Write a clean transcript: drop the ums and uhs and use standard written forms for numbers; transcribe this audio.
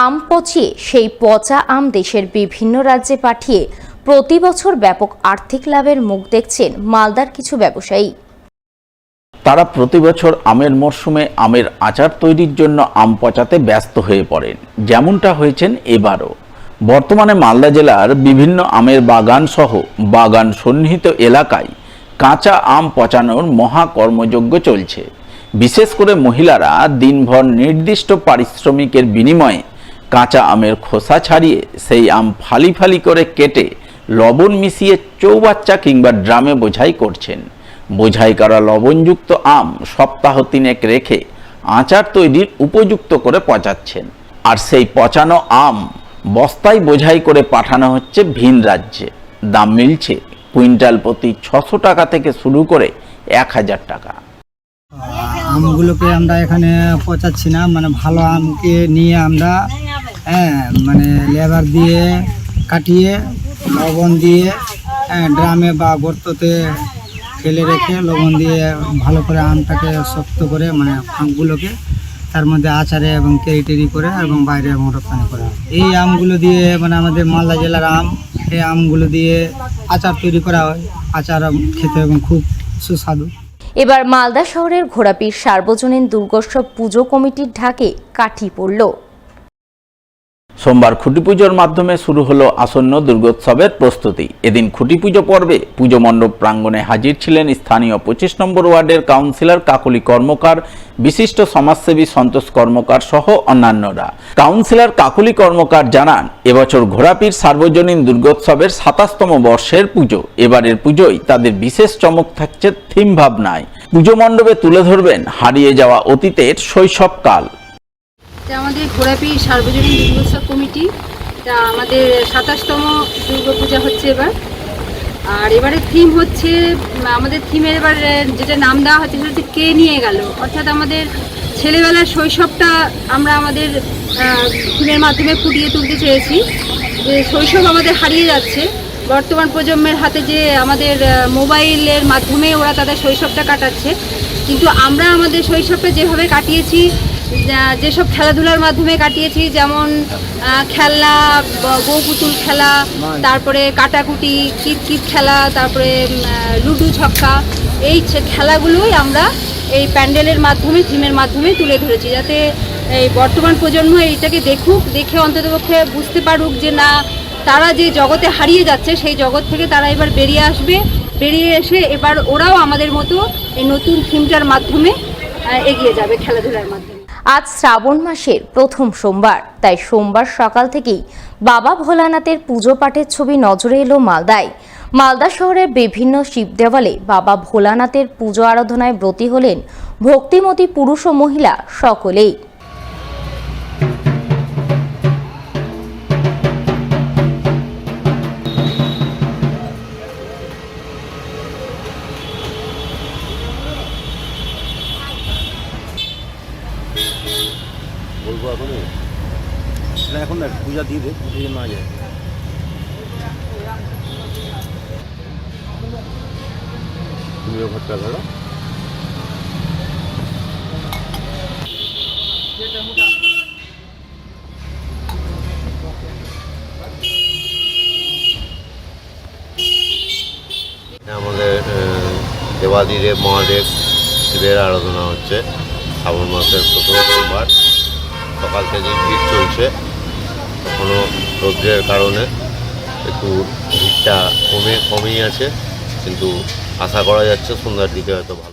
আম পচিয়ে সেই পচা আম দেশের বিভিন্ন রাজ্যে পাঠিয়ে প্রতি বছর ব্যাপক আর্থিক লাভের মুখ দেখছেন মালদার কিছু ব্যবসায়ী। তারা প্রতি বছর আমের মরশুমে আমের আচার তৈরির জন্য আম পচাতে ব্যস্ত হয়ে পড়েন, যেমনটা হয়েছেন এবারও। বর্তমানে মালদা জেলার বিভিন্ন আমের বাগান সহ বাগান সন্নিহিত এলাকায় কাঁচা আম পচানোর মহা কর্মযজ্ঞ চলছে। বিশেষ করে মহিলারা দিনভর নির্দিষ্ট পারিশ্রমিকের বিনিময়ে কাঁচা আমের খোসা ছাড়িয়ে সেই আম ফালি ফালি করে কেটে লবণ মিশিয়ে চৌবাচ্চা কিংবা ড্রামে বোঝাই করছেন। বোঝাই করা লবণযুক্ত আম সপ্তাহ 3 রেখে আচার তৈরির উপযুক্ত করে পচাচ্ছেন। আর সেই পচানো আম বস্তায় বোঝাই করে পাঠানো হচ্ছে ভিন রাজ্যে। দাম মিলছে কুইন্টাল প্রতি 600 টাকা থেকে শুরু করে 1000 টাকা। আমগুলোকে আমরা এখানে পচাচ্ছি না, মানে ভালো আমকে নিয়ে আমরা মানে লেবার দিয়ে কাটিয়ে লবণ দিয়ে ড্রামে বা গর্ততে ফেলে রেখে লবণ দিয়ে ভালো করে আমটাকে শক্ত করে মানে আমগুলোকে তার মধ্যে আচারে এবং কেরি করে এবং বাইরে এবং রপ্তানি করা। এই আমগুলো দিয়ে মানে আমাদের মালদা জেলার আম, এই আমগুলো দিয়ে আচার তৈরি করা হয়। আচার খেতে এবং খুব সুস্বাদু। এবার মালদা শহরের ঘোড়াপীর সার্বজনীন দুর্গোৎসব পুজো কমিটির ঢাকে কাঠি পড়ল। সোমবার খুঁটি পুজোর মাধ্যমে শুরু হলো আসন্ন দুর্গোৎসবের প্রস্তুতি। এদিন খুঁটি পুজো পর্বে পুজো মণ্ডপ প্রাঙ্গণে হাজির ছিলেন স্থানীয় 25 নম্বর ওয়ার্ডের কাউন্সিলর কাকলি কর্মকার, বিশিষ্ট সমাজসেবী সন্তোষ কর্মকার সহ অন্যান্যরা। কাউন্সিলর কাকলি কর্মকার জানান, এবছর ঘোড়াপীর সার্বজনীন দুর্গোৎসবের 27তম বর্ষের পুজো। এবারের পুজোয় তাদের বিশেষ চমক থাকছে থিম ভাবনায়। পুজো মণ্ডপে তুলে ধরবেন হারিয়ে যাওয়া অতীতের শৈশবকাল। আমাদের ঘোড়াপীর সার্বজনীন দুর্গোৎসব কমিটি, আমাদের 27তম দুর্গাপূজা হচ্ছে এবার। আর এবারের থিম হচ্ছে, আমাদের থিমের এবার যেটা নাম দেওয়া হচ্ছে সেটা হচ্ছে কে নিয়ে গেল। অর্থাৎ আমাদের ছেলেবেলার শৈশবটা আমরা আমাদের থিমের মাধ্যমে ফুটিয়ে তুলতে চেয়েছি। যে শৈশব আমাদের হারিয়ে যাচ্ছে, বর্তমান প্রজন্মের হাতে যে আমাদের মোবাইলের মাধ্যমে ওরা তাদের শৈশবটা কাটাচ্ছে, কিন্তু আমরা আমাদের শৈশবটা যেভাবে কাটিয়েছি, যেসব খেলাধুলার মাধ্যমে কাটিয়েছি, যেমন খেলনা, বউ পুতুল খেলা, তারপরে কাটাকুটি, কিতকিত খেলা, তারপরে লুডু ছক্কা, এই খেলাগুলোই আমরা এই প্যান্ডেলের মাধ্যমে থিমের মাধ্যমে তুলে ধরেছি, যাতে এই বর্তমান প্রজন্ম এইটাকে দেখুক, দেখে অন্ততপক্ষে বুঝতে পারুক যে না, তারা যে জগতে হারিয়ে যাচ্ছে সেই জগৎ থেকে তারা এবার বেরিয়ে আসবে। বেরিয়ে এসে এবার ওরাও আমাদের মতো এই নতুন থিমটার মাধ্যমে এগিয়ে যাবে খেলাধুলার মাধ্যমে। আজ শ্রাবণ মাসের প্রথম সোমবার, তাই সোমবার সকাল থেকেই বাবা ভোলানাথের পুজো পাঠের ছবি নজরে এলো মালদায়। মালদা শহরের বিভিন্ন শিব দেওয়ালে বাবা ভোলানাথের পুজো আরাধনায় ব্রতী হলেন ভক্তিমতী পুরুষ ও মহিলা সকলেই। বলবো এখন না পূজা দিয়ে দেয়, পুজো না যায়। তুমিও ভটকা ধরো। আমাদের দেবাদিদেব মহাদেব শিবের আরাধনা হচ্ছে। শ্রাবণ মাসের প্রথম সোমবার সকাল থেকেই ভিড় চলছে। এখনও রৌদ্রের কারণে একটু ভিড়টা কমই আছে, কিন্তু আশা করা যাচ্ছে সন্ধ্যার দিকে হয়তো ভালো।